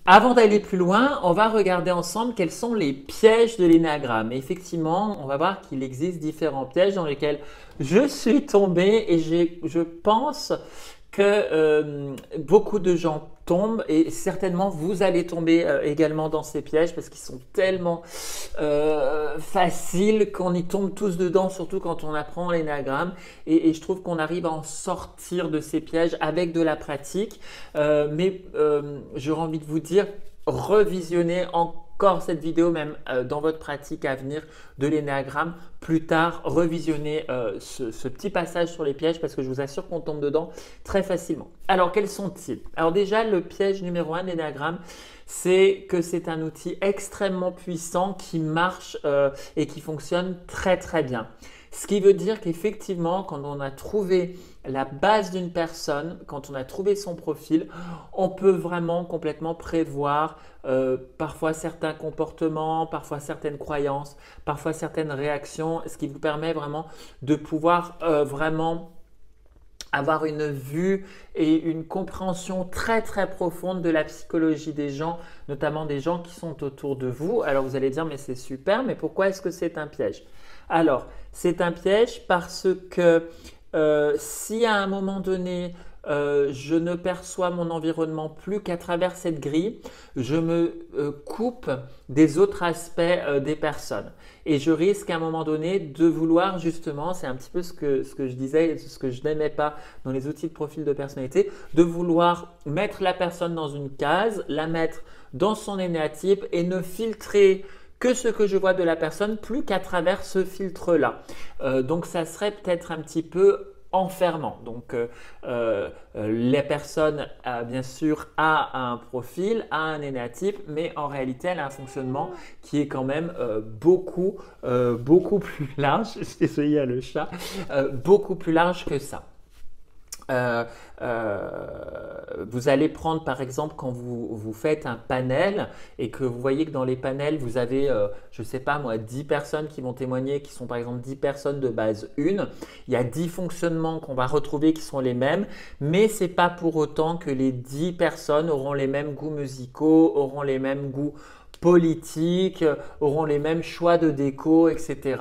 Avant d'aller plus loin, on va regarder ensemble quels sont les pièges de l'énagramme. Effectivement, on va voir qu'il existe différents pièges dans lesquels je suis tombée et je pense que beaucoup de gens tombent et certainement vous allez tomber également dans ces pièges parce qu'ils sont tellement faciles qu'on y tombe tous dedans, surtout quand on apprend l'énagramme. Et je trouve qu'on arrive à en sortir de ces pièges avec de la pratique. Mais j'aurais envie de vous dire, revisionnez encore cette vidéo, même dans votre pratique à venir de l'énéagramme. Plus tard, revisionnez ce petit passage sur les pièges parce que je vous assure qu'on tombe dedans très facilement. Alors, quels sont-ils? Alors déjà, le piège numéro 1 de l'énéagramme, c'est que c'est un outil extrêmement puissant qui marche et qui fonctionne très très bien. Ce qui veut dire qu'effectivement, quand on a trouvé la base d'une personne, quand on a trouvé son profil, on peut vraiment complètement prévoir parfois certains comportements, parfois certaines croyances, parfois certaines réactions, ce qui vous permet vraiment de pouvoir vraiment avoir une vue et une compréhension très très profonde de la psychologie des gens, notamment des gens qui sont autour de vous. Alors vous allez dire, mais c'est super, mais pourquoi est-ce que c'est un piège? Alors, c'est un piège parce que si à un moment donné, je ne perçois mon environnement plus qu'à travers cette grille, je me coupe des autres aspects des personnes. Et je risque à un moment donné de vouloir justement, c'est un petit peu ce que je disais, ce que je n'aimais pas dans les outils de profil de personnalité, de vouloir mettre la personne dans une case, la mettre dans son énéatype et ne filtrer que ce que je vois de la personne plus qu'à travers ce filtre-là. Donc ça serait peut-être un petit peu enfermant. Donc la personne bien sûr a un profil, a un énéatype, mais en réalité elle a un fonctionnement qui est quand même beaucoup plus large. Je suis désolé, il y a le chat, beaucoup plus large que ça. Euh, vous allez prendre par exemple quand vous faites un panel et que vous voyez que dans les panels vous avez, je ne sais pas moi, 10 personnes qui vont témoigner, qui sont par exemple 10 personnes de base 1. Il y a 10 fonctionnements qu'on va retrouver qui sont les mêmes, mais ce n'est pas pour autant que les 10 personnes auront les mêmes goûts musicaux, auront les mêmes goûts politiques, auront les mêmes choix de déco, etc.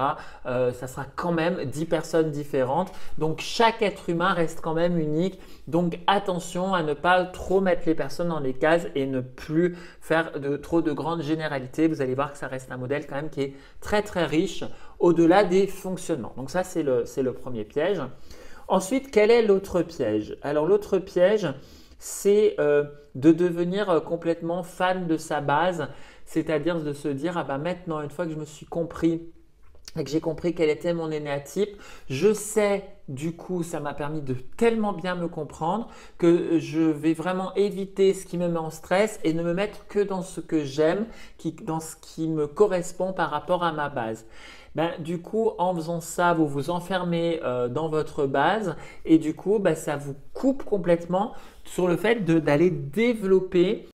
Ça sera quand même 10 personnes différentes. Donc chaque être humain reste quand même unique. Donc attention à ne pas trop mettre les personnes dans les cases et ne plus faire trop de grandes généralités. Vous allez voir que ça reste un modèle quand même qui est très très riche au-delà des fonctionnements. Donc ça c'est le premier piège. Ensuite, quel est l'autre piège? Alors l'autre piège, c'est de devenir complètement fan de sa base, c'est-à-dire de se dire, ah bah maintenant, une fois que je me suis compris et que j'ai compris quel était mon énéatype, je sais, du coup, ça m'a permis de tellement bien me comprendre que je vais vraiment éviter ce qui me met en stress et ne me mettre que dans ce que j'aime, dans ce qui me correspond par rapport à ma base. Ben, du coup, en faisant ça, vous vous enfermez dans votre base et du coup, ben, ça vous coupe complètement sur le fait d'aller développer